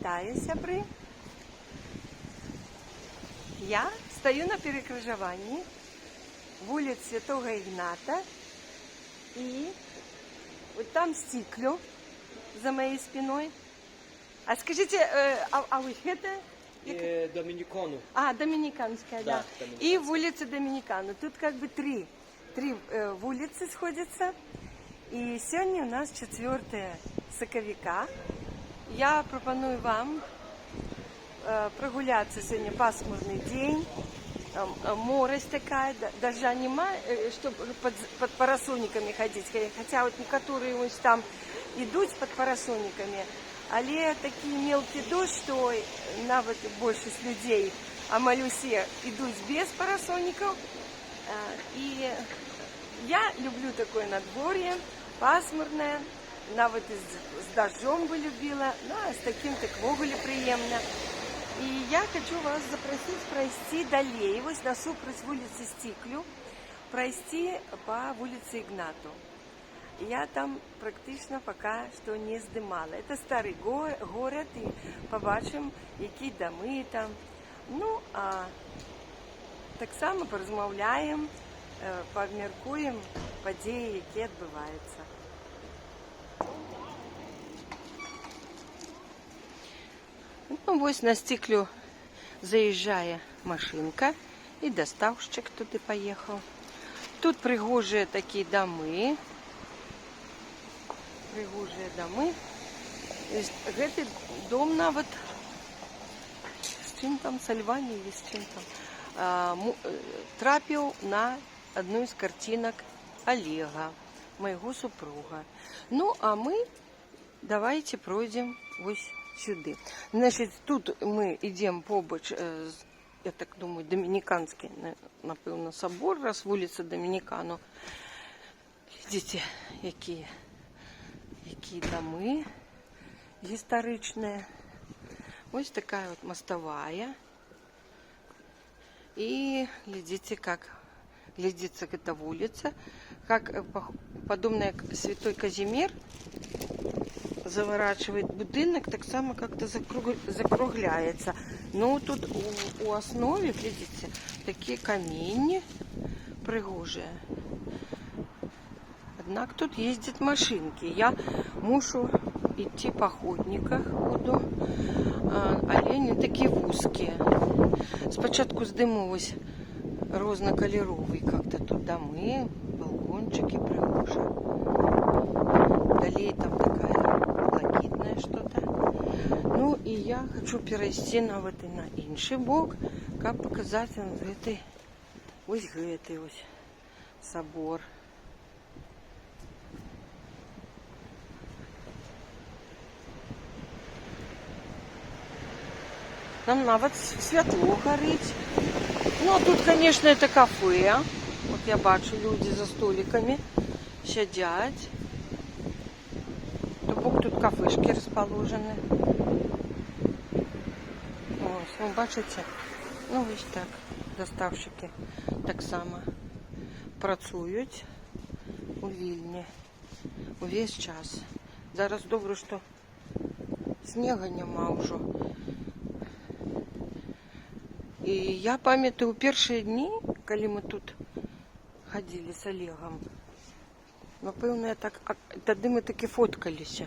Вітаю, сябры. Я стою на перекрыжаванні вулиц Святого Игната, и вот там стеклю за моей спиной. А скажите, а вы это? Доминикану. Доминиканская, да. И улица Доминикану. Тут как бы три улицы сходятся. И сегодня у нас 4 соковика. Я пропоную вам прогуляться. Сегодня пасмурный день. Морось такая, дождя нема, чтобы под парасольниками ходить. Хотя вот некоторые вот там идут под парасольниками, але такие мелкий дождь, что нават большинство людей, а малюсе идут без парасольников. И я люблю такое надворье, пасмурное, нават с дождем бы любила, ну а с таким так вогуле приемно. И я хочу вас запросить пройти далее, вот насупраць вулицы Стиклю, пройти по улице Игнату. Я там практично пока что не здымала. Это старый город, и побачим, какие домы там. Ну, а так само поразмаўляем, пообмеркуем подеи, какие отбываются. Ну, вось на Стиклю заезжая машинка, и доставщик туды поехал. Тут пригожие такие домы. Пригожие домы. Гэты дом нават с чым там, с львами или с чым там, трапил на одну из картинок Олега, моего супруга. Ну, а мы давайте пройдем вот сюда. Значит, тут мы идем побач, я так думаю, Доминиканский, напевно, собор, раз вулица Доминикану. Видите, какие домы историчные. Вот такая вот мостовая. И глядите, как глядится эта улица, как подобная Святой Казимир заворачивает будинок, так само как-то закругляется. Но тут у основе, видите, такие камни пригожие. Однако тут ездят машинки. Я мушу идти по ходниках буду, але не такі вузкие. Спочатку здимовось рознокольоровый как-то тут домы, балкончики пригожие. Далее там такая блакитное что-то. Ну и я хочу перейти на інший бок, как показать вам гэты собор. Там нават святло горить. Ну, а тут, конечно, это кафе. Вот я бачу, люди за столиками сидят. Тут кафешки расположены. Ось, ви бачите? Ну, ось так. Доставщики так само працюють у Вільні увесь час. Зараз добре, що снега нема вже. І я пам'ятаю, у перші дні, коли ми тут ходили з Олегом, напевно, тоді ми таки фоткалися.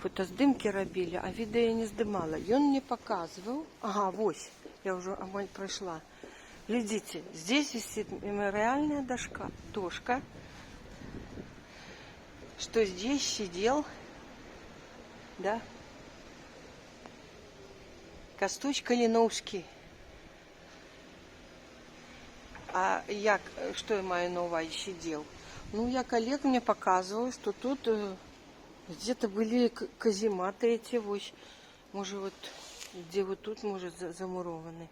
Фотоздимки робили, а відео я не здимала. І він мені показував. Ага, ось, я вже амаль пройшла. Глядите, здесь висит мемориальная дошка, что здесь сидел, да, Костусь Калиновский. А як, что я маю на увазі сидел? Ну, я коллег мне показывал, что тут где-то были казематы эти, вот, может, вот, где вот тут, может, замурованы.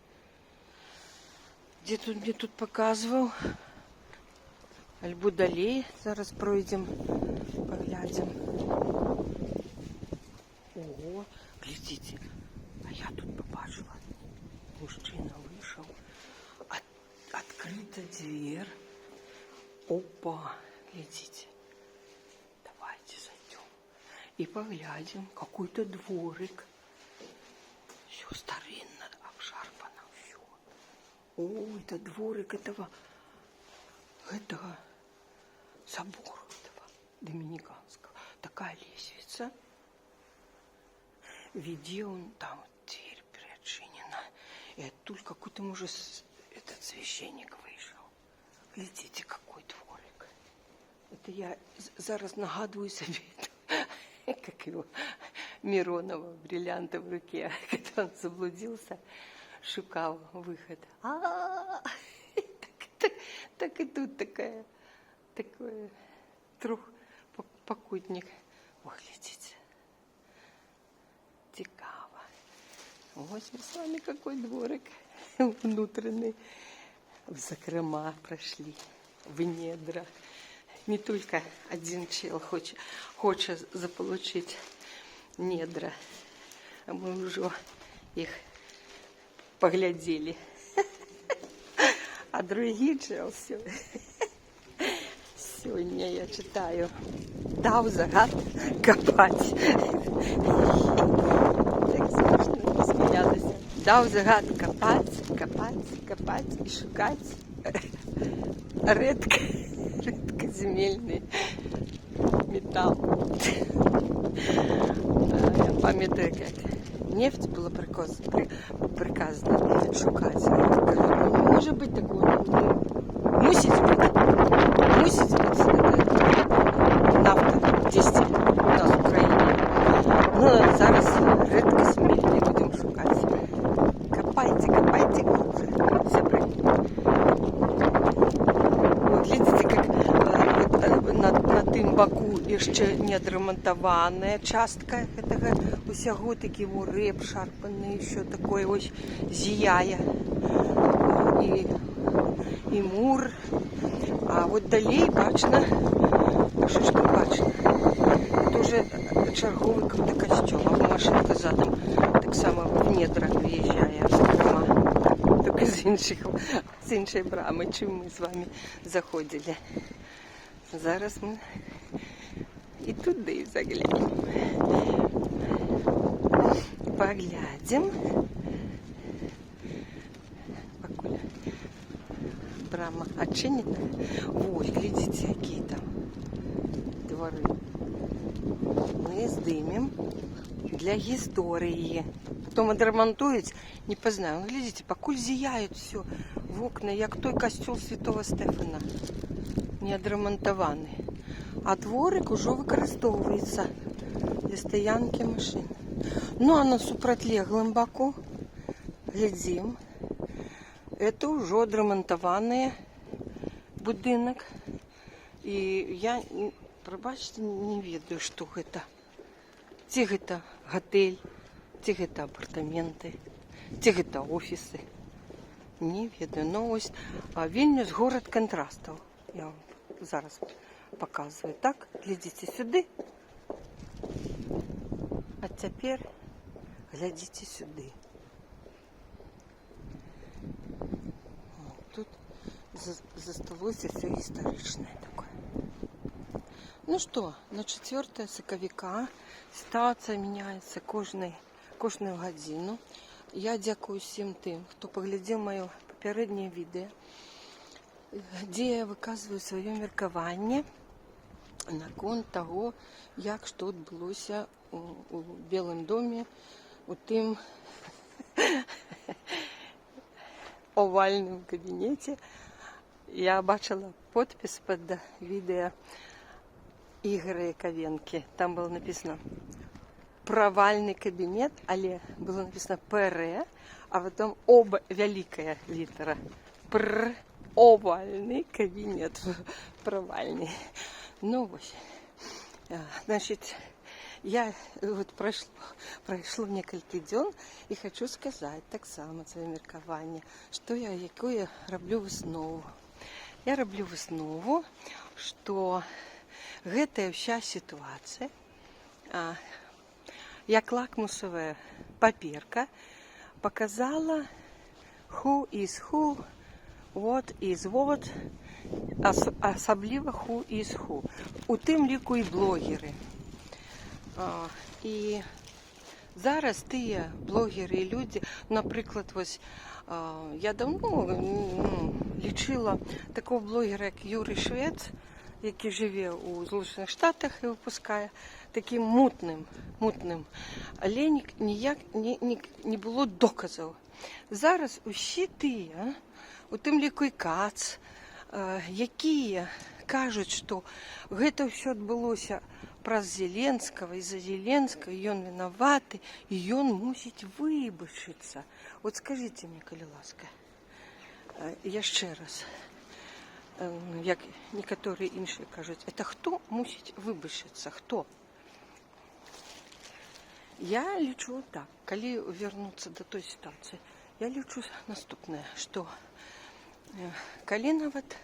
Где тут мне тут показывал. Альбо далее. Зараз пройдем, поглядим. Ого, глядите. А я тут побачила. Мужчина вышел. Открыта дверь. Опа, глядите. Давайте зайдем и поглядим. Какой-то дворик. О, это дворик этого собора этого доминиканского. Такая лестница. Где он там, дверь приотчинена. И оттуда какой-то, может, этот священник вышел. Глядите, какой дворик. Это я зараз нагадываю себе, как его Миронова, бриллианты в руке, когда он заблудился, шукал выход. Так и тут такой трехпокутник. Ой, глядите. Цікаво. Ось мы с вами какой дворик внутренний. В закрома прошли, в недра. Не только один чел хочет заполучить недра, а мы уже их поглядели. А другие чел сегодня я читаю. Дав загад копать. Так смішно посміялися. Дав загад копать і шукати редкоземельний металл. Я пам'ятаю, як нефть було приказано шукати. Кажу, не може бути такого. Мусить бути нафта, дійсно, у нас в Україні. Ну, зараз редкоземельний будемо шукати. Копайте глубже. Вот видите, как на тым боку еще не отремонтованная частка этого усяго, такі воры обшарпанные, еще такой ось зияя. І мур. А от далей бачно, що ж там бачно? Дуже черговий костюм, або машинка задом так само в недра виїжджає. Тільки з іншої брами, чим ми з вами заходили. Зараз ми і туди заглянемо. Поглядим. Покуль брама отчинена. Ой, глядите, какие там дворы. Мы сдымем для истории. Потом отремонтують, не познаю. Ну, глядите, покуль зияють все в окна, як той костюл Святого Стефана. Не отремонтований. А дворик уже використовується для стоянки машин. Ну, а на супротле глибоко, глядим, это уже отремонтованный будинок. И я, пробачте, не ведаю, что это. Ці это готель, ці это апартаменты, ці это офисы. Не ведаю. Но ось Вільнюс город контрастов. Я вам зараз показываю. Так, глядите сюди. А теперь глядите сюди. Тут засталося все історичне такое. Ну что, на 4 соковика ситуація міняється кожну годину. Я дякую всім тим, хто поглядів моє попереднє відео, де я виказую своє міркування на конт того, як що відбулося у Білому домі, у тим овальному кабінеті. Я бачила підпис під відео Ігоря Яковенки. Там було написано «Провальний кабінет», але було написано «ПР», а потім оба велика літера «Пр». Овальный кабинет, провальный. Ну вот, значит, я вот прошло несколько дней и хочу сказать так само своє міркування, що яку я роблю виснову. Я роблю виснову, що гэта вся ситуація, як лакмусова паперка, показала who is who, what is what, особливо who is who. У тим ліку і блогери. І зараз ті блогери і люди, наприклад, ось Я давно лічила такого блогера, як Юрій Швець, який живе у Злучених Штатах і випускає таким мутним. Але ніяк не було доказів. Зараз усі ті, у тим ліку і Кац, які кажуть, що гэта все відбулося праз Зеленского, из-за Зеленского, и он виноватый, и он мусить вибачитися. От скажіть мені, коли ласка, я ще раз, як некоторі інші кажуть, це хто мусить вибачитися, хто? Я лічу так, коли вернуться до той ситуації, я лічу наступне, що коли навіть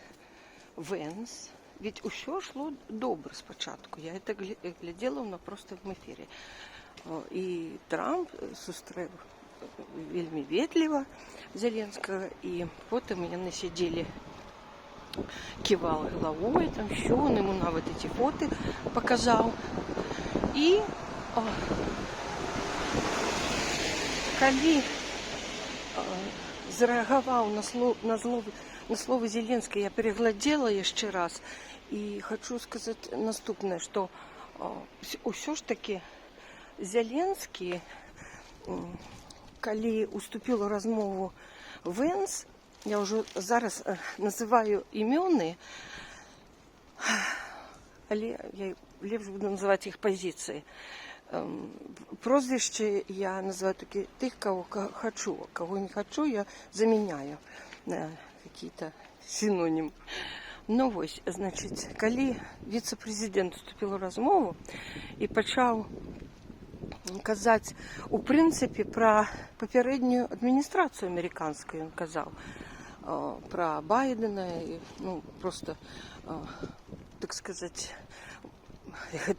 Венс, ведь усе йшло добре спочатку. Я це глядела вона просто в ефірі. І Трамп зустрів вельми ветливо Зеленського, і потім вони сиділи, кивали головою, там що, він йому навіть ці фото показав. І коли зреагував на слово Зеленського, я переглядела еще раз. И хочу сказать наступное, что все ж таки Зеленський, коли уступив розмову Венс, я вже зараз називаю імені, але я ліпше буду називати їх позиції. Прозвище я называю тих, кого хочу, кого не хочу, я заменяю на какие-то синонимы. Ну ось, значить, коли віце-президент вступив у розмову і почав казати, у принципі, про попередню адміністрацію американську, він казав, про Байдена, ну, просто, так сказати,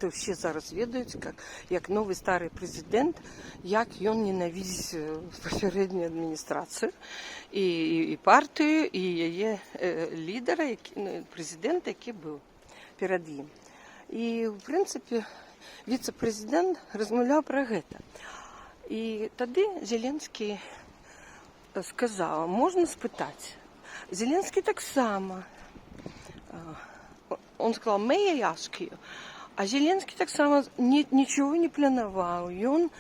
це всі зараз ведають, як новий старий президент, як він ненавидить попередню адміністрацію, і партію, і її лідера, президента, який був перед ним. І, в принципі, віце-президент розмовляв про це. І тоді Зеленський сказав, можна спитати. Зеленський так само. Он сказал, may I ask you? А Зеленський так само нічого не планував. І він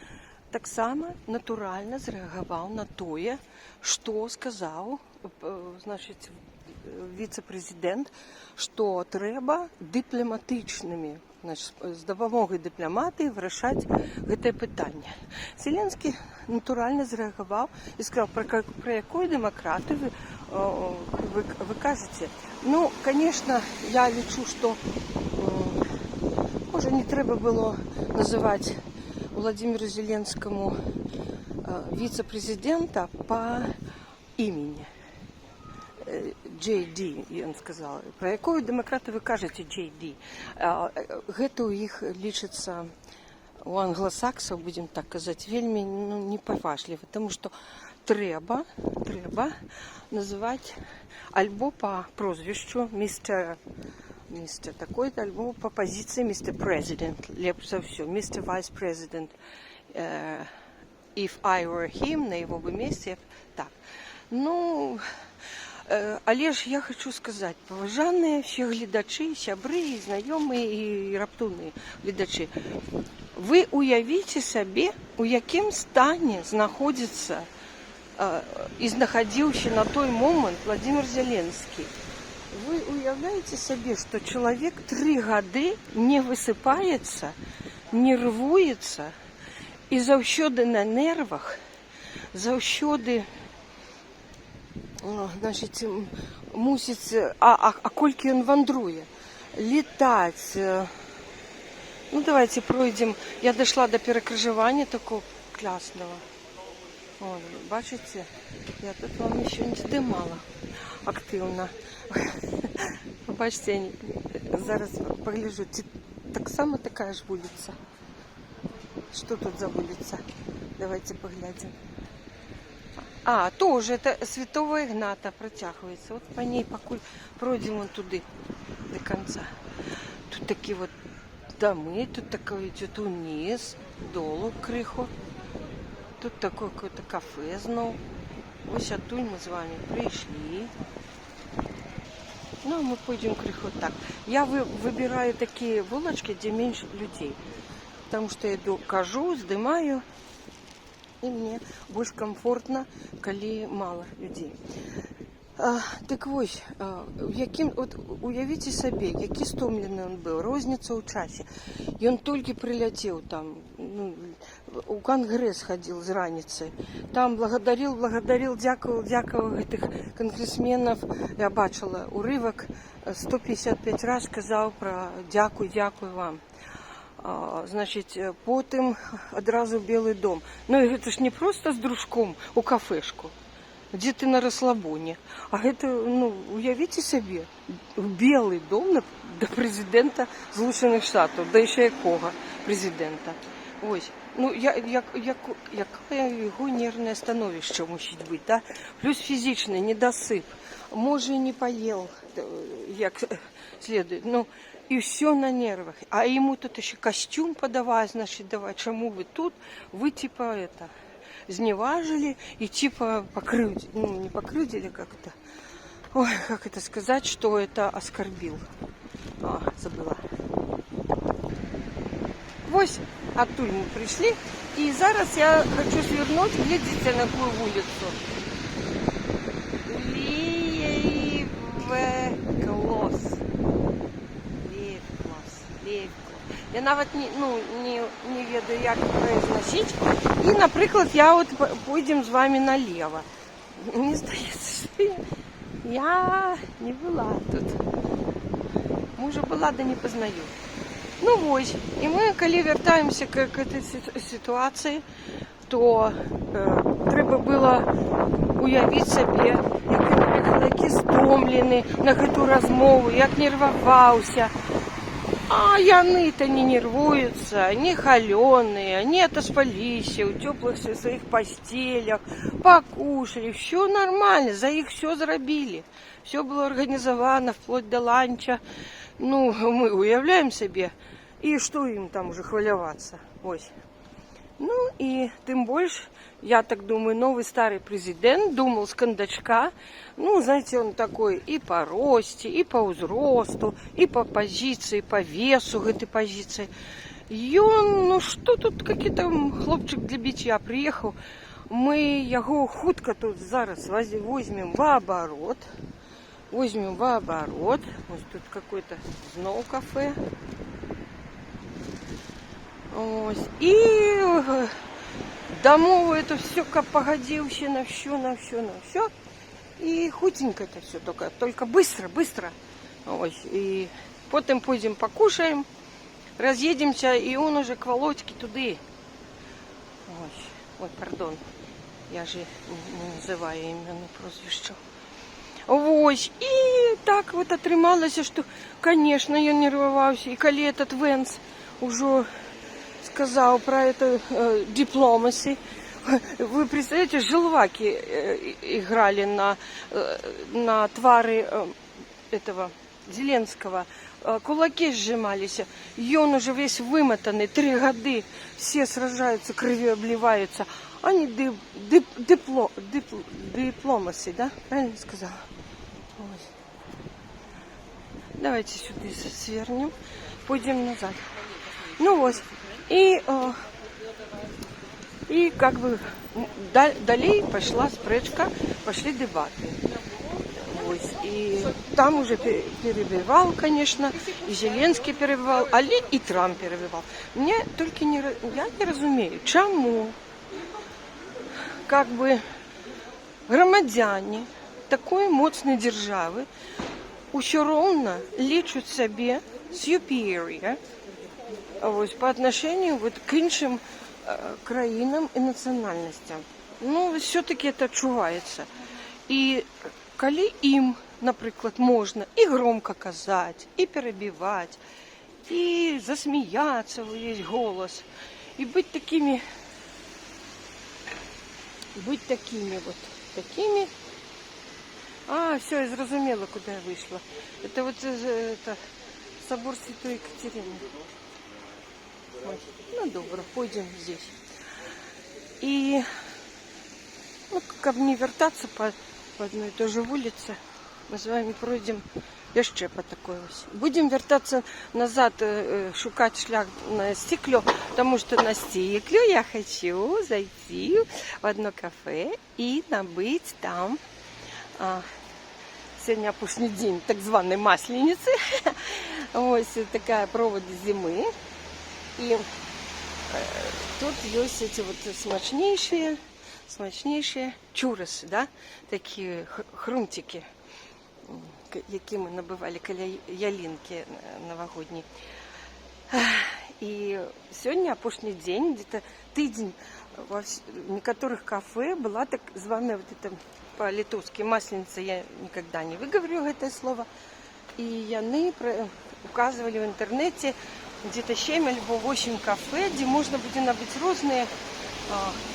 так само натурально зреагував на те, що сказав, значить, віце-президент, що треба дипломатичними, значить, з допомогою дипломатії вирішати це питання. Зеленський натурально зреагував і сказав, про яку демократію ви кажете. Ну, звісно, я лічу, що може не треба було називати Володимиру Зеленському віце-президента по імені. JD, він сказав. Про яку демократію ви кажете JD? Гэта у їх лічиться, у англосаксів, будемо так казати, вельми неповажливо, тому що треба називати альбо по прозвищу містер такой-то, альбо по позиції містер президент, лепше за все, містер вайс-президент. If I were him, на його би місці, так. Ну, але ж я хочу сказати, поважані всі глядачі, сябри, знайомі і раптовні глядачі, ви уявіть собі, у якому стані знаходиться і знаходився на той момент Владимир Зеленський. Ви уявляєте собі, що чоловік 3 роки не висипається, нервується і завжди на нервах, завжди, значить, мусить, а кольки він вандрує, літати. Ну, давайте пройдемо. Я дійшла до перекрижування такого класного. Вон, бачите, я тут вам ще не здимала активно. Бачите, я зараз погляжу, так само така ж вулиця. Що тут за вулиця? Давайте поглядим. А, тоже, это Святого Игната протягивается. Вот по ней, покуль пройдем вон туды до конца. Тут такие вот домы, тут такой идет вниз, долу криху. Тут такое какое-то кафе знов. Ось оттуль ми з вами прийшли. Ну, мы пойдем крыху так. Я выбираю такие вулочки, где меньше людей. Потому что я иду, кажу, здымаю. И мне больше комфортно, коли мало людей. Так ось, от уявіть собі, який стомлений він був, розниця у часі. І він тільки прилетів там, ну, у Конгрес ходив з раниці. Там благодарил, дякував этих конгресменів. Я бачила уривок, 155 разів сказав про дякую вам. Значить, потім одразу в Білий дом. Ну, це ж не просто з дружком у кафешку, где ты на расслабоне. А это, ну, уявите себе, в Білий дом до президента Злучених Штатів, да ще якого президента. Ось. Ну, яке його нервне становище мусить бути, да? Плюс фізичний недосип. Може, не поїв, як слідує. Ну, і все на нервах. А йому тут ще костюм подавай, значить, давай, чому ви тут? Ви, типа, это... зневажили и типа покрыли, ну не покрыли, как это, ой, как это сказать, что это оскорбил. Забыла. Ось, оттуда мы пришли, и зараз я хочу свернуть, глядите на какую улицу. Лейвклос. Я навіть не ведаю, як произносить. І, наприклад, я от пойдем з вами налево. Мені здається, що я не була тут. Може була, да не познаю. Ну ось, і ми, коли вертаємося к цій ситуації, то треба було уявити собі, як він приїхав, який стомлений на цю розмову, як нервувався. А яны-то не нервуются, не холеные, они отоспались у теплых своих постелях, покушали, все нормально, за их все зробили. Все было организовано вплоть до ланча. Ну, мы уявляем себе, и что им там уже хваляваться. Ось. Ну и тем больше, я так думаю, новый старый президент думал с кондачка. Ну, знаете, он такой и по росте, и по возрасту, и по позиции, по весу этой позиции. И он, ну что тут, какие-то хлопчик для битья приехал. Мы его хутко тут зараз возьмем в оборот. Возьмем в оборот. Вот тут какой-то снова кафе. Ось. И домову это все погодивщина, на все. И худенько это все, только быстро. Ось. И потом пойдем покушаем, разъедемся, и он уже к Володьке туды. Ой, пардон, я же не называю именно прозвище. Ось. И так вот отрымалось, что, конечно, я нервовался. И коли этот Венс уже сказал про это дипломаси. Вы представляете, желваки играли на твари этого Зеленского. Кулаки сжимались. И он уже весь вымотанный, 3 года. Все сражаются, кровью обливаются. Они дипломаси, да? Правильно сказала? Ой. Давайте сюда свернем. Пойдем назад. Ну вот. И как бы далее пошла спречка, пошли дебаты. Вот. И там уже перебивал, конечно, и Зеленский перебивал, але и Трамп перебивал. Мне только я не разумею, чому как бы громадяне такої моцної держави усё ровно лічуть себе superior по отношению вот к іншим країнам и национальностям. Ну, все-таки это чувається. И коли им, например, можно и громко казать, и перебивать, и засмеяться во весь голос, и быть такими вот такими. Все, я зрозумела, куда я вышла. Это вот это собор Святой Екатерины. Ну, добро, пойдем здесь. И Ну, каб не вертаться по одной и той же вулице, мы с вами пройдем еще по такой ось. Будем вертаться назад, шукать шлях на Стекло, потому что на Стекло я хочу зайти в одно кафе и набыть там сегодня опушний день так званой Масленицы. Ось такая провод зимы. И тут есть эти вот смачнейшие чурасы, да? Такие хрумтики, які ми набивали каля ялинки новогодней. И сегодня опушний день, где-то тыдзень в некоторых кафе была так званая вот это по-литовски масленица, я никогда не выговорю это слово. И яны указывали в интернете где-то 7 альбо 8 кафе, где можно будет набыть разные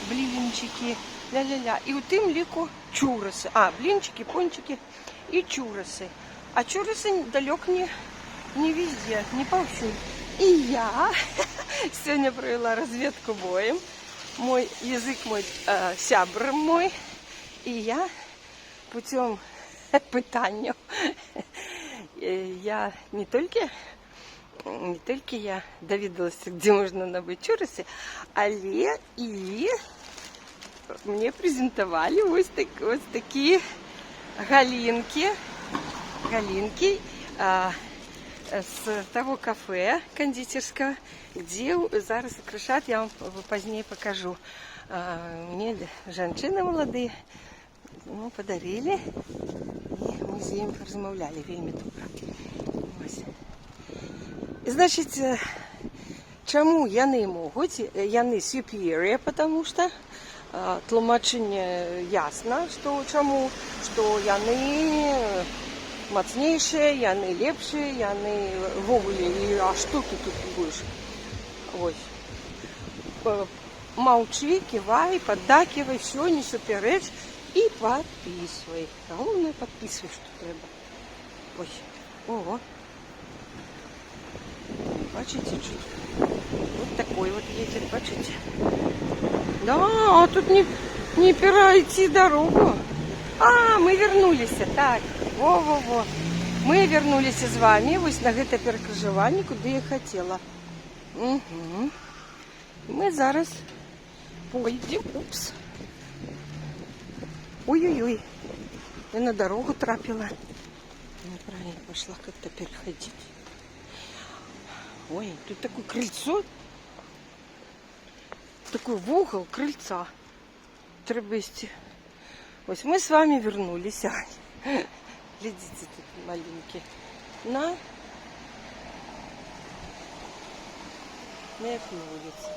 блинчики, ля-ля-ля. И у тым лику чурасы. Блинчики, пончики и чурасы. А чурасы далек не везде, не повсюду. И я сегодня провела разведку боем. Мой язык мой, сябр мой. И я путем пытания я не только я довідалася, где можно набыть чурасы, але и мне презентовали вот такие галинки с того кафе кондитерского, где зараз украшат, я вам позднее покажу. Мне женщины молодые подарили, и мы з ним розмовляли вельми добре. І, значить, чому яны могут? Яны superior, потому что тлумачение ясно, что чому, что яны мацнейшие, яны лепшие, яны вовуле, а что ты тут будешь? Ось. Молчи, кивай, поддакивай, все, не суперечь и подписывай. Главное, подписывай, что треба. Ой, ого. Бачите, чуть. Вот такой вот едет, бачите. Да, тут не перейти дорогу. Мы вернулись. Так, во-во-во. Мы вернулись с вами вот на это перекрыжевание, куда я хотела. Угу. Мы зараз пойдем. Упс. Ой-ой-ой. Я на дорогу трапила. Неправильно пошла как-то переходить. Ой, тут такое крыльцо. Такой угол крыльца. Треба идти. Вот мы с вами вернулись. Глядите, тут маленькие. На яку вулицю.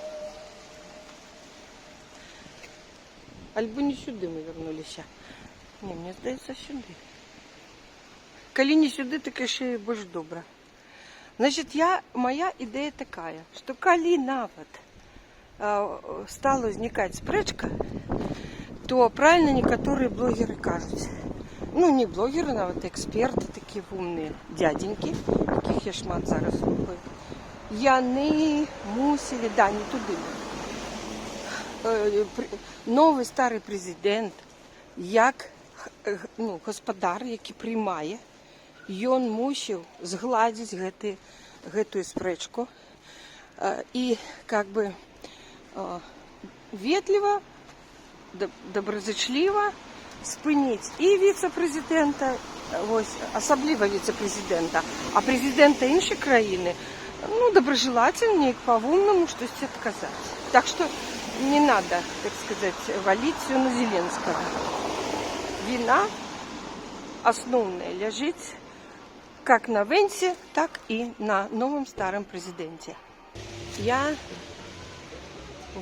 Альбо не сюди ми вернулися. Ні, мені здається, сюди. Коли не сюди, так ще і більш добре. Значить, моя ідея такая, що коли навіть стала возникать спречка, то правильно некоторые блогеры кажут. Ну, не блогеры, а вот эксперты, такие умные дяденьки, яких я шмат зараз слухаю. Яны мусили, да, не туди. Новий старий президент, як господар, який приймає, ён мусив згладити гэтую спрэчку і как бы ветліва, добразычліва спыніць і віцэ-прэзідэнта, асабліва віцэ-прэзідэнта, а прэзідэнта іншай краіны, доброжелательно, по-умному что-то отказать. Так что не надо, так сказать, валить все на Зеленского. Вина основная лежит как на Венсе, так и на новом старом президенте. Я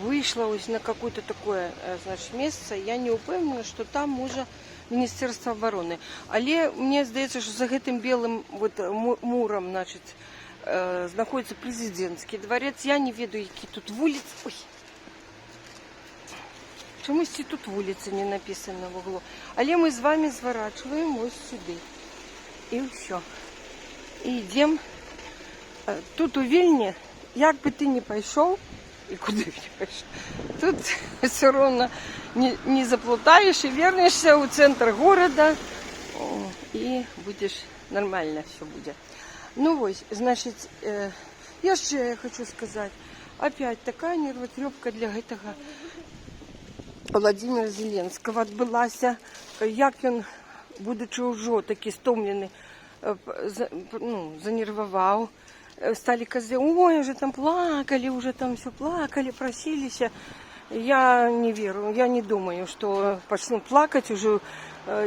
вышла на какое-то такое, значит, место, я не упевнена, что там уже Министерство обороны. Але мне здається, что за этим белым муром, значит, знаходится президентский дворец. Я не ведаю, які тут вулиці. Ой. Чомусь тут вулиці не написано в углу. Але ми з вами зворачуємо ось сюди. І все. І йдемо. Тут у Вільні, як би ти не пішов, и куда идешь. Тут все равно не заплутаешь и вернешься в центр города, и будешь нормально все будет. Ну вот, значит, я ще хочу сказать, опять такая нервотрепка для этого Володимира Зеленського відбулася, як він, будучи уже такий стомлений, занервовал. Стали казать, ой, уже там плакали, уже там все плакали, просились. Я не верю, я не думаю, что начнут плакать уже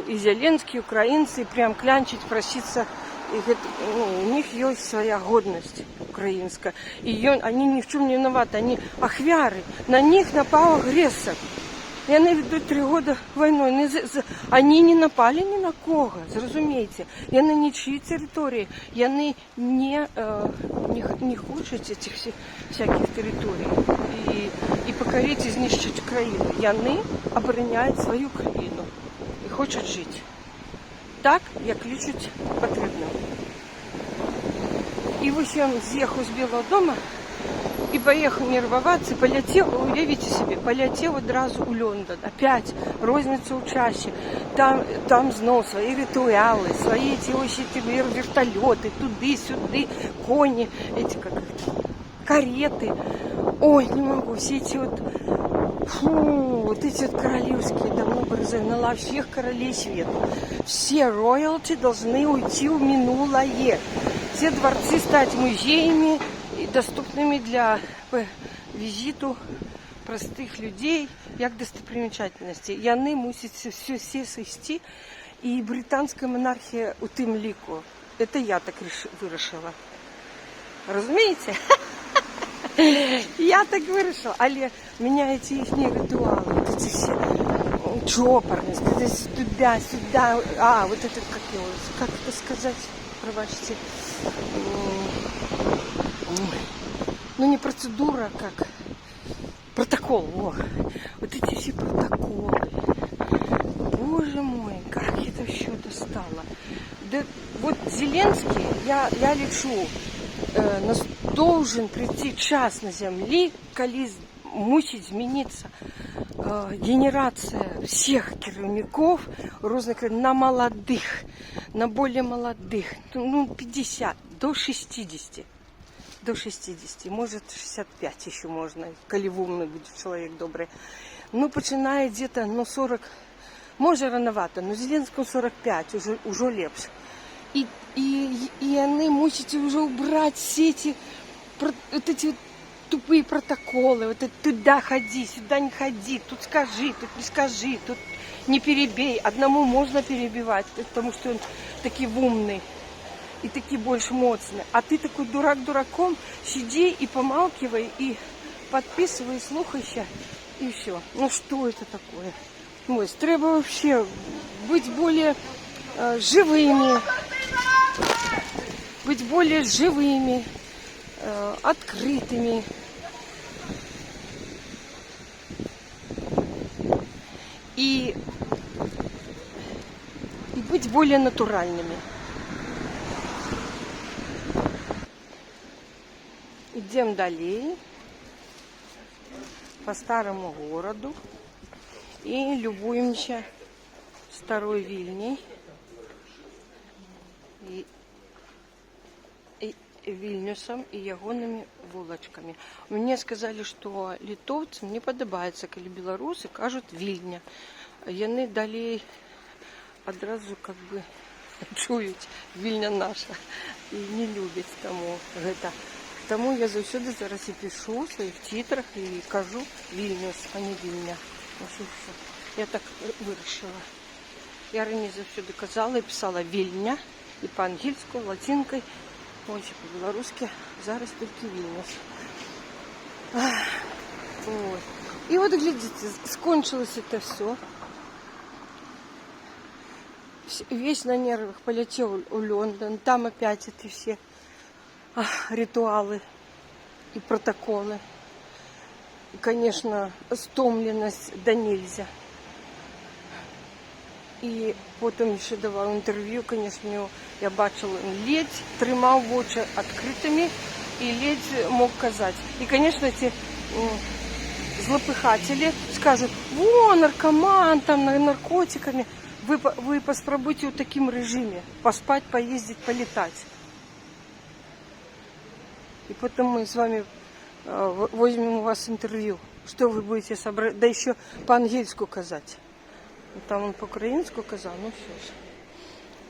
и Зеленский, и украинцы, и прям клянчить, проситься. У них есть своя годность украинская. И они ни в чем не виноваты, они ахвяры. На них напал агрессор. И они ведут 3 года войной. Они не напали ни на кого, зрозумійте. И на ничьи территории. И они не хочуть этих всяких территорий. И покорить и знищить Украину. И они обороняют свою країну. И хочуть жить. Так, як лічать потрібно. И в общем, съехал с Белого дома и поехал нервоваться, полетел, уявите себе, полетел одразу у Лондон. Опять розница у чаще. Там знал свои ритуалы, свои эти вертолеты, туды-сюды, кони, эти как кареты. Ой, не могу, все эти вот эти королевские давно бы разогнала всех королей света. Все роялти должны уйти в минулое. Все дворцы стать музеями и доступными для визиту простых людей, як достопримечательності. І вони мусять все свести. І британська монархія у тим ліку. Це я так вирішила. Розумієте? Я так вирішила. Але мене ці їхні ритуали, ці всі чопорность, туда-сюда. Вот это как это сказать, пробачьте. Ну не процедура, как протокол. Вот эти все протоколы. Боже мой, как это все достало. Да, вот Зеленский, я лечу, должен прийти час на землі, коли мусить змінитися генерация всех керівників різних на молодых, на более молодых, 50 до 60. До 60, может 65 еще можно, коли умный будет человек добрый. Починає где-то 40, може рановато, но Зеленскому 45, уже лепше. И они мусите уже убрать все эти вот эти тупые протоколы, вот это туда ходи, сюда не ходи, тут скажи, тут не скажи, тут не перебей. Одному можно перебивать, потому что он такой умный и такие больше моцные. А ты такой дурак дураком, сиди и помалкивай, и подписывай, и слухайся, и все. Что это такое? Треба вообще быть более живыми, открытыми. И быть более натуральными. Идем далее по старому городу и любуемся старой Вильней и Вильнюсом и ягонными вулочками. Мне сказали, что литовцам не подобається, коли белорусы кажут Вильня. Яны далей одразу как бы чують Вильня наша и не любят тому гэта. Тому я завсюди зараз і пишу в своїх титрах і кажу Вільнюс, а не Вільня. Я так вирішила. Я раніше завсюди казала і писала Вільня, і по-ангельську, латинкою, ось і по-білоруськи, зараз тільки Вільнюс. І от, глядите, скончилось это все. Весь на нервах полетел в Лондон, там опять эти все ритуалы и протоколы. И, конечно, стомленность да нельзя. І потім ще давав інтерв'ю, звісно, я бачила, ледь тримав очі відкритими і ледь мог казати. І, звісно, ці злопыхатели скажут: во, наркоман, там, наркотиками. Вы попробуйте в таком режиме поспать, поездить, полетать. И потом мы с вами возьмем у вас интервью. Что вы будете собрать? Да еще по-ангельску казать. Там он по-украинску казал, ну все ж.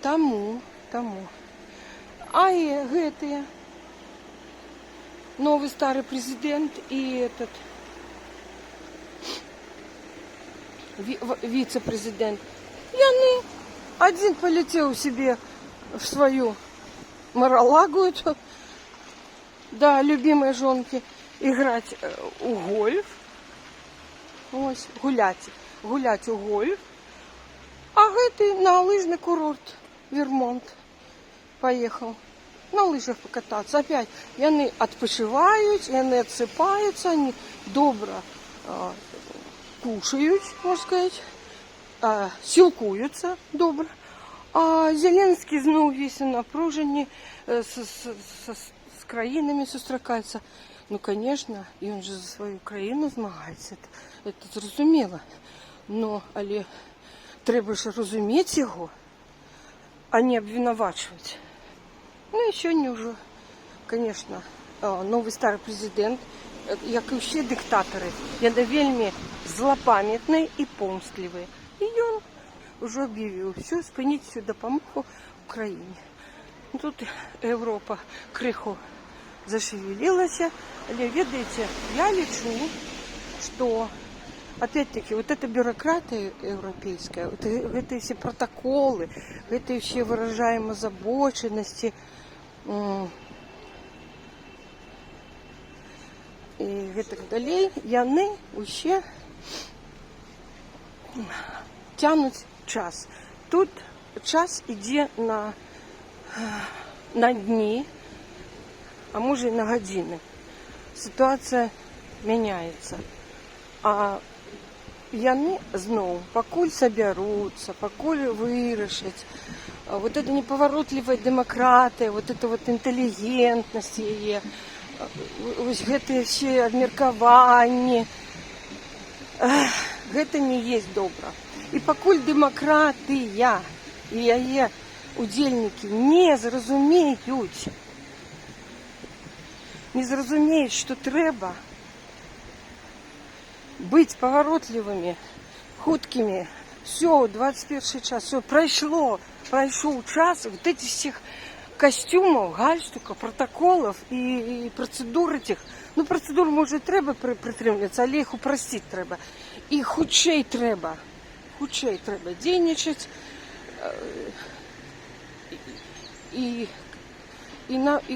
Тому. А и гэтые. Новый старый президент и этот вице-президент. Яны один полетел себе в свою Маралагу, да, любимой жонки, играть у гольф. Ось, гулять у гольф. А гэты на лыжный курорт Вермонт поехал. На лыжах покататься. Опять, яны отпочивают, яны отсыпаются, они добро кушают, можно сказать, сілкуються добре. А Зеленський знов весь в напруженні, з країнами зустрічається. Ну, звісно, і він же за свою країну змагається, це зрозуміло. Ну, але треба ж розуміти його, а не обвинувачувати. Ну, і сьогодні вже, звісно, новий старий президент, як і всі диктатори, яны вельми злопам'ятні і помстливі. І він вже об'явив все, спиніть всю допомогу Україні. Тут Європа криху зашевелилася, але, видите, я лечу, что, опять-таки, вот эта бюрократия европейская, вот это все протоколы, это все выражаем озабоченности, і так далі, яны ще тянуть час. Тут час іде на дні, а може і на години. Ситуація міняється. А яны знову, покуль соберуться, покуль вирішать, вот эта неповоротливая демократия, вот эта вот интеллигентность ее, вось гэтыя все абмеркаванні, гэта не есть добра. І пакуль дэмакратыя і яе удзельнікі не зразумеюць, што трэба быць паваротлівымі, хуткімі, все, 21 час, все, пройшоў час вот этих всех костюмов, галстуков, протоколов и процедур этих. Ну, процедур, может, трэба притримуватися, але їх упростити треба. І хутчэй трэба дзейнічаць. І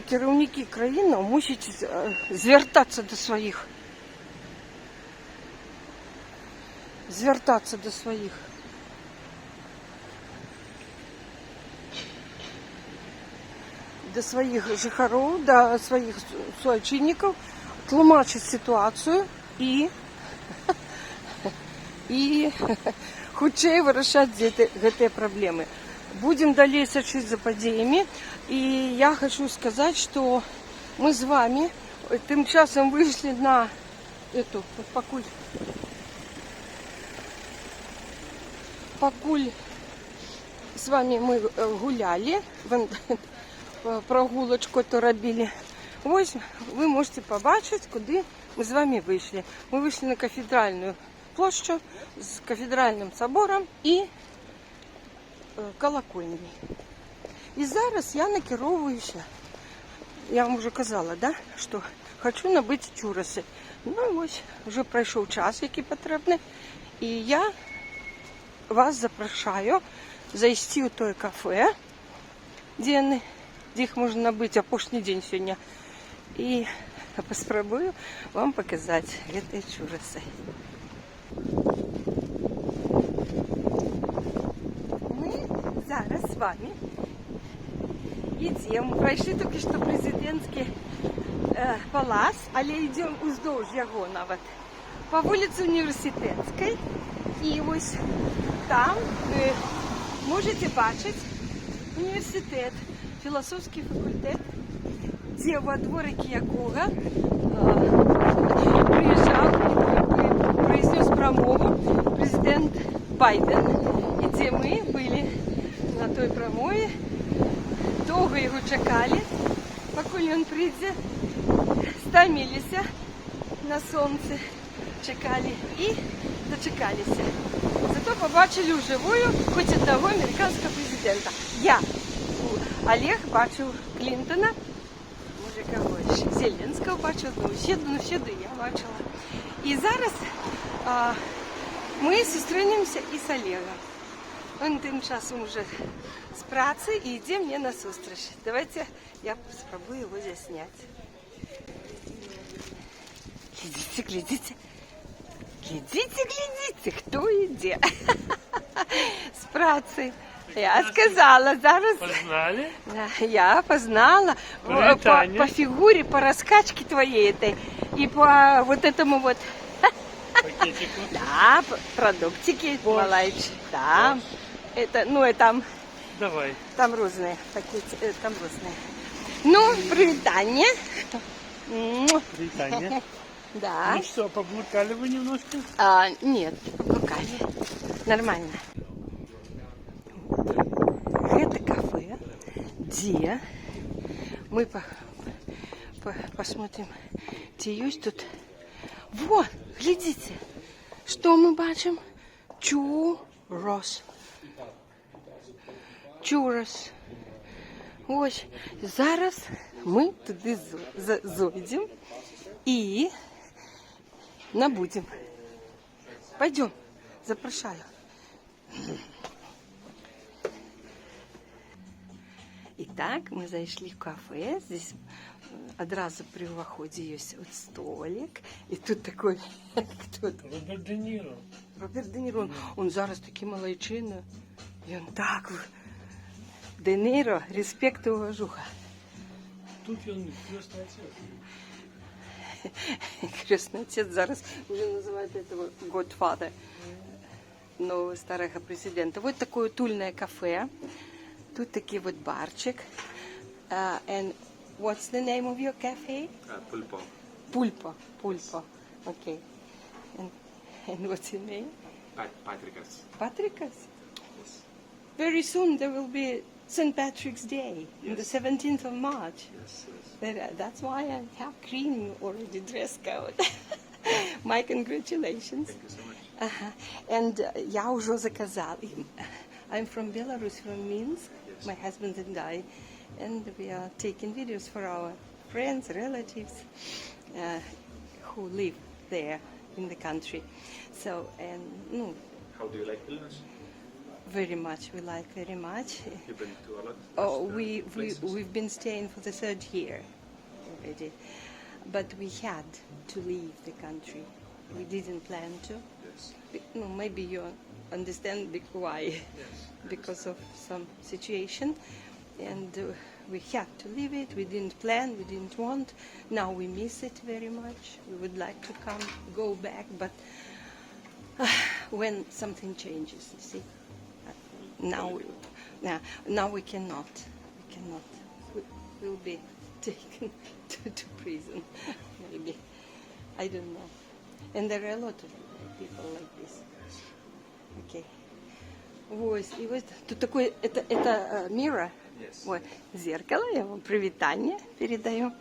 кіраўнікі краіны мусяць звяртацца до своих. До своих жыхароў, до своих суайчыннікаў, тлумачыць ситуацию и хутчэй вырашаць гэтыя проблемы. Будем далей сачыць за падзеямі. И я хочу сказать, что мы с вами тем часом вышли на эту, покуль с вами мы гуляли, прогулочку то робили. Ось вы можете побачить, куди мы с вами вышли. Мы вышли на кафедральную площадь с кафедральным собором и колокольней. І зараз я накеровуюся, я вам вже казала, да, що хочу набити чураси. Ну ось, вже пройшов час, який потрібний, і я вас запрошую зайти у той кафе, де їх можна набити апошній день сьогодні, і поспробую вам показати ці чураси. Ми зараз з вами ідемо, пройшли тільки що президентський палац, але йдемо уздовж його навіть по вулиці Університетській. І ось там ви можете бачити університет, філософський факультет, де во дворикі якого приезжал и произнес промову президент Байден, і де ми були на той промові, довго його чекали, поки він прийде, стомилися на сонце, чекали і дочекалися. Зато побачили вживую хоч одного американського президента. Я, Олег, бачив Клінтона, може кого ще, Зеленського бачив, ну ще я бачила. І зараз ми зустрінемося із Олегом. Він тим часом вже з праці і йде мені на зустріч. Давайте я спробую його засняти. Глядите, глядите. Глядите, глядите, хто йде. З праці. Я сказала, зараз... Познали? Я познала по фигуре, по раскачке твоей этой и по вот этому вот... Пакетику. Да, продуктики, малайчи. Да. Это, ну, и там Давай. разные пакеты, там разные. Ну, привитание. Британия. Да. Ну что, поблукали вы немножко? Нет, поблукали. Нормально. Это кафе, где мы посмотрим, где есть тут. Вот, глядите, что мы бачим? Чурос. Чурос. Ось, зараз ми туди зайдемо і набудем. Пойдем, запрошаю. Итак, мы зашли в кафе. Здесь одразу при входе есть вот столик. И тут такой... Кто это? Роберт Де Ниро. Роберт Де Ниро. Он зараз такий малайчина. И он так... Де Ниро, респект и уважуха. Тут он крестный отец. Крестный отец зараз уже называют этого Godfather, нового старого президента. Вот такое тульное кафе. Тут такий вот барчик. And what's the name of your cafe? Pulpo. Pulpo. Okay. And what's your name? Patrikas. Patrikas? Yes. Very soon there will be St. Patrick's Day, on the Yes. 17th of March. Yes. That's why I have green already dress code. My congratulations. Thank you so much. And я уже заказала. I'm from Belarus, from Minsk, Yes. my husband and I, and we are taking videos for our friends, relatives who live there in the country. So, and no, How do you like Vilnius? very much, we like very much. You've been to a lot. Oh, of places. we've been staying for the third year already, but we had to leave the country. We didn't plan to. Yes. No, maybe you understand why. Yes. Because of some situation, and we had to leave it. We didn't plan, we didn't want. Now we miss it very much. We would like to go back, but when something changes, you see. Now we cannot. We cannot. We'll be taken to prison, maybe. I don't know. And there are a lot of people like this. Okay. Вот, и вот тут такой, это mirror, Yes. вот, зеркало, я вам привитание передаю.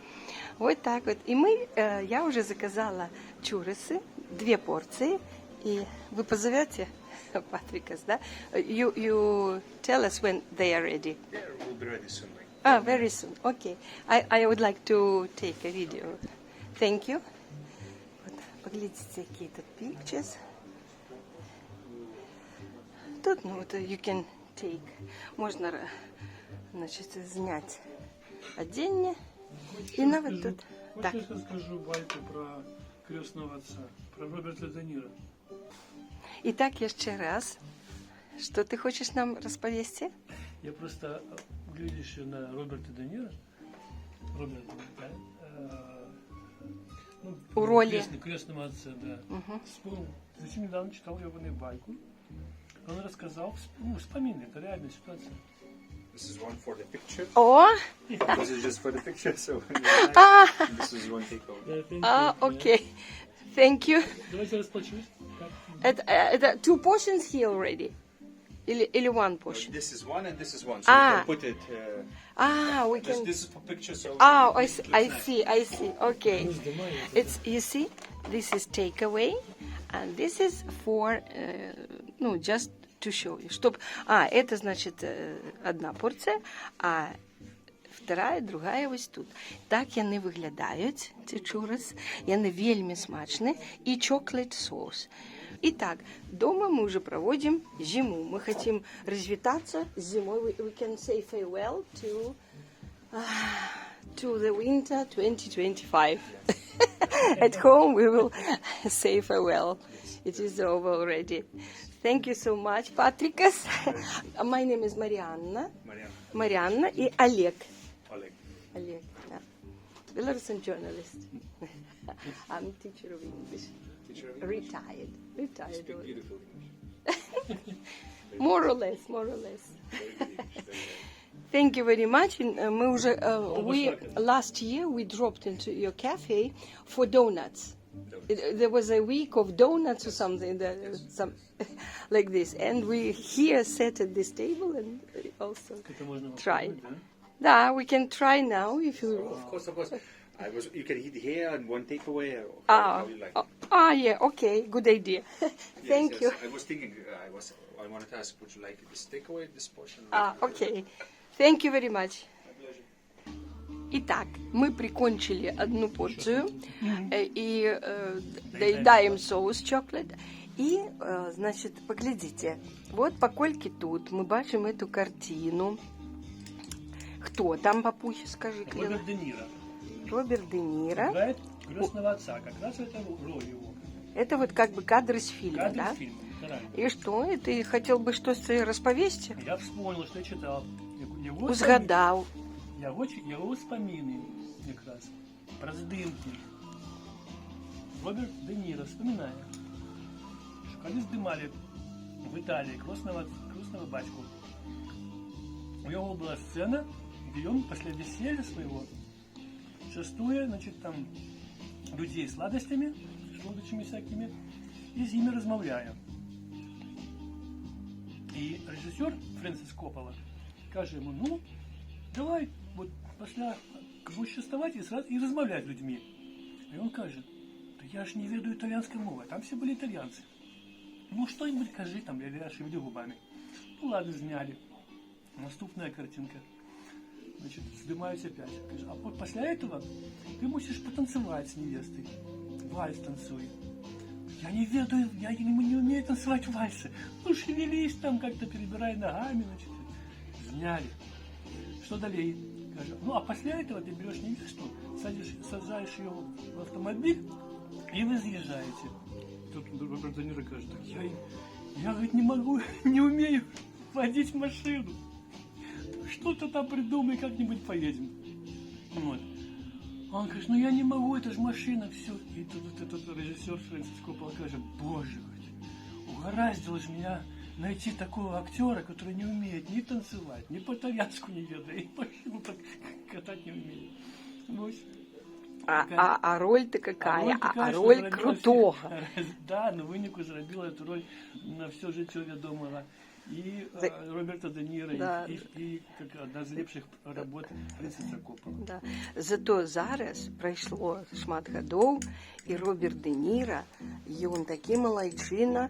Вот так вот. И я уже заказала чурисы, 2 порции, и вы позовете Patrikas, да? You tell us when they are ready. Yeah, we'll be ready soon. Very soon. Okay. I would like to take a video. Thank you. Вот, поглядите, какие тут pictures. Тут, ну, вот you can take. Можно, значит, снять отдельно. И навіть тут. Так. Хочешь, я расскажу байку про крестного отца, про Роберта Де Ниро? Итак, еще раз. Что ты хочешь нам расповести? Я просто, глядишь на Роберта Де Ниро, Роберта, да, ну, У роли. крестного отца, да. Вспомнил, совсем недавно читал ебаную байку. Он рассказал, ну, вспомины, это реальная ситуация. This is one for the picture. О, This is just for the picture, so this is one takeover. Да, thank you. Okay. Thank you. Давайте расплачусь. Как? Это two portions here already? Или one portion? This is one and this is one, so you can put it. We Just, can... this is for picture, so. I see. Okay. Ну, сдымаю. It's, you see, this is takeaway, and this is for, just to show you. Это значит одна порція, а вторая, другая ось тут. Так яны выглядають, ці чурас. Яны вельмі смачны. И chocolate sauce. Итак, дома мы уже проводим зиму. Мы хотим развитаться с зимой. We can say farewell to the winter 2025. At home we will say farewell. It is over already. Thank you so much, Patrikas. My name is Marianna. Marianna и Олег. Олег, yeah. Belarusian journalist. I'm teacher of English. Retired. Speak beautiful English. More or less. Thank you very much. Мы уже, last year we dropped into your cafe for donuts. There was a week of donuts or something, like this. And we here sat at this table and also Это можно tried. попробовать, да? Да, we can try now if you... Of course. You can eat here and one takeaway, or how you like. Yeah, okay, good idea. Thank you. I was thinking, I wanted to ask, would you like this takeaway, this portion? Okay. Thank you very much. Итак, мы прикончили одну порцию и доедаем соус чоколад. И, значит, поглядите, вот покольки тут мы бачим эту картину. Кто там, папуся, скажи, Клена? Роберт Де Ниро. Роберт Де Ниро. Играет крестного отца. Как раз это роль его. Это вот как бы кадр из фильма, Кадр да? из фильма. Правильно. И что? И ты хотел бы что-то расповесть? Я вспомнил, что я читал. Его Узгадал. Его вспомины якраз про здымки. Роберт Де Ниро вспоминает, что когда здымали в Италии крестного батьку, у него была сцена, где он после веселья своего частуя, значит, там людей сладостями, желудочами всякими, и с ними размовляя. И режиссер Фрэнсис Коппола каже ему, ну, давай, вот після будеш вставати і розмовляти з людьми. І він каже, да я ж не веду итальянской мовы, там все были итальянцы. Ну, что-нибудь кажи там, я шевелю губами. Ну, ладно, зняли. Наступная картинка. Значит, сдымаюсь опять. Каже, а вот после этого ты мусишь потанцевать с невестой. Вальс танцуй. Я не ведаю, я не умею танцевать вальсы. Ну, шевелись там, как-то перебирай ногами, значит. Сняли. Что далее? Каже, ну, а после этого ты берешь невесту, сажаешь ее в автомобиль, и вы съезжаете. Тут Роберт Де Ниро говорит, так я говорит, не могу, не умею водить машину. Что-то там придумай, как-нибудь поедем. Вот. А он говорит, ну я не могу, это же машина, все. И тут этот режиссер Фрэнсис Коппола говорит, боже, угораздило же меня найти такого актера, который не умеет ни танцевать, ни по-итальянски не ведает, и машину так катать не умеет. Вот. А роль-то какая? А роль крутого. Да, но вынику зробила эту роль на все життя відомого і Роберта Де Ніро, да. і як одна з ліпших робот Фрэнсиса Коппола. Да. Зато зараз пройшло шмат гадоў, і Роберт Де Ніро, ён такі малайчына,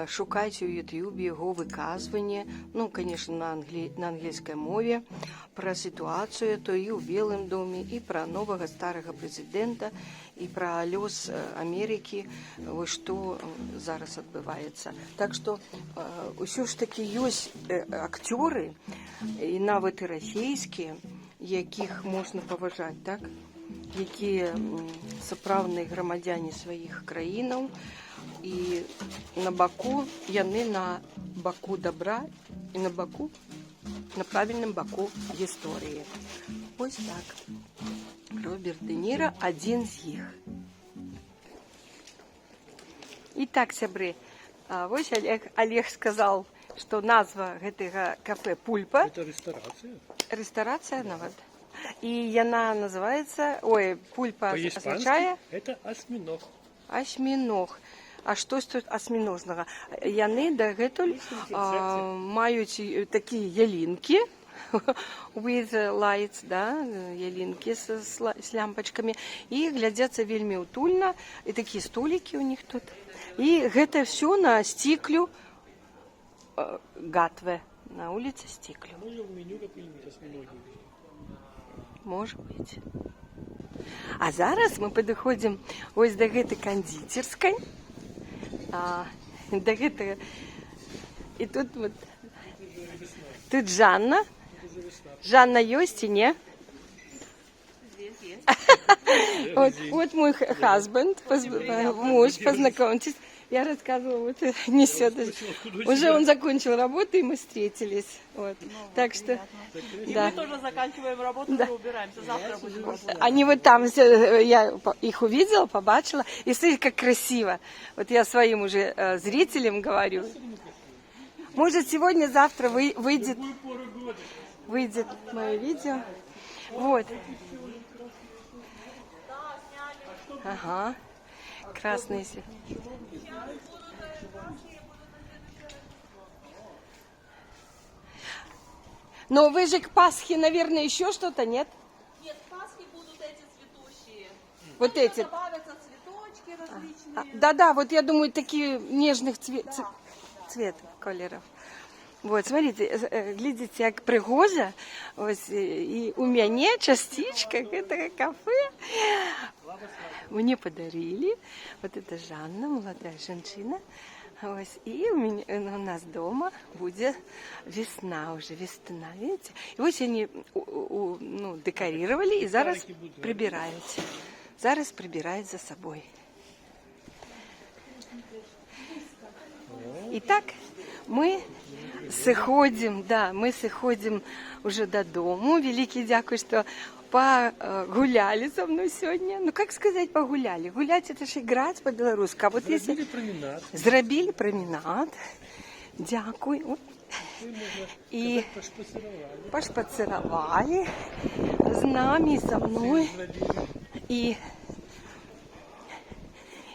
шукайце ў Ютубе яго выказванні, ну, конечно, на ангельскай мове, пра сітуацыю, то і ў Белым доме, і пра новага старага прэзідэнта, і пра лёс Амерыкі, вось што зараз адбываецца. Так што ўсё ж такі ёсць акцёры, і нават і расійскія, якіх можна паважаць, так? Якія сапраўдныя грамадзяне сваіх краінаў, і на баку, яны на баку добра і на правільным баку гісторыі. Ось так. Роберт Де Ніро адзін з іх. І так, сябры, вось Олег сказал, што назва гэтага кафе Пульпа. Это ресторация. Рэстарацыя нават. І вона називається, пульпа означає это осьминог. осьміног. А щось тут осьміножного? Яни дагетуль мають такі ялинки with lights, да, ялинки з лямпочками. І глядяться вельми утульно. І такі столики у них тут. І гэта все на стеклю Гатве. На улице Стеклю. Може в меню какие-нибудь осьминоги? Может быть. А зараз мы підходимо ось до гэтай кондитерской. До гэтай... И тут вот... Тут Жанна. Жанна ёсць ці не? Вот мой husband, муж, познакомьтесь. Я рассказывала, вот несет. Уже он закончил работу, и мы встретились. Вот. Так что, да. Мы тоже заканчиваем работу, уже убираемся. Завтра будем работать. Они вот там, я их увидела, побачила. И смотрите, как красиво. Вот я своим уже зрителям говорю. Может, сегодня-завтра выйдет мое видео. Вот. Ага. Красные. Но вы же к Пасхе, наверное, еще что-то, нет? Нет, в Пасхе будут эти цветущие. Вот эти. Добавятся цветочки различные. Да-да, вот я думаю, такие нежных цветов, колеров. Вот, смотрите, глядите, як пригожа. Ось, і у меня частичка этого кафе. Мне подарили. Вот это Жанна, молодая женщина. Ось, и у нас дома будет весна уже, весна, видите? И вот они декорировали и зараз прибирают. Зараз прибирают за собой. Итак, мы сыходим, уже додому. Великий дякую, что погуляли со мной сегодня. Ну, как сказать погуляли? Гулять — это же играть по-белорусски. А вот Зробили променад. Зробили променад. Дякую. И пошпацировали с нами, со мной.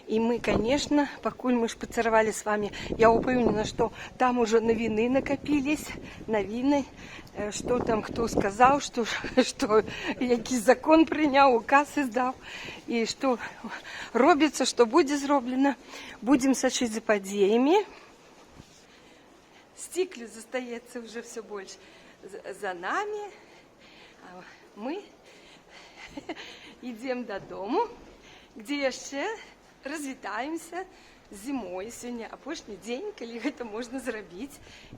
И мы, конечно, покуль мы шпацировали с вами, я упевнена, что там уже новины накопились, новины, что там кто сказал, что який закон прийняв, указ издав, и что робится, что будет зроблено. Будем сочить за подеями. Стеклю застається уже все больше за нами. Мы идем додому, где еще развітаемся зимой. Сегодня апошні день, коли это можно зробить.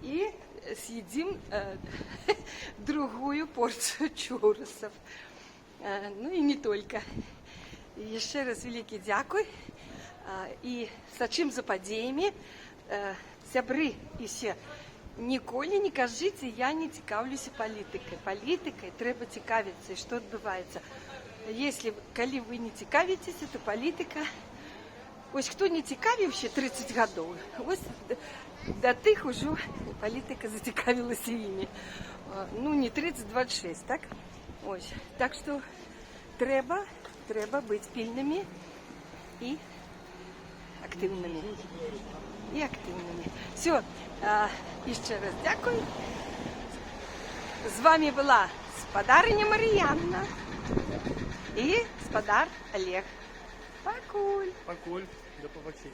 И съедим другую порцию чурусов. Ну и не только. Еще раз великий дякуй. И сочим за подеями. Сябры іще, ніколи не кажите, я не цікавлюся політикою. Політикою треба цікавитися, і що відбувається. Коли ви не цікавитеся, то політика... Ось хто не цікавився 30 років, ось до тих уже політика зацікавилася ими. Ну, не 30-26, так? Ось. Так що треба бути пильними і активними. Все, ще раз дякую. З вами була спадарня Мар'янна і спадар Олег. Покуль. Покуль. До побачення.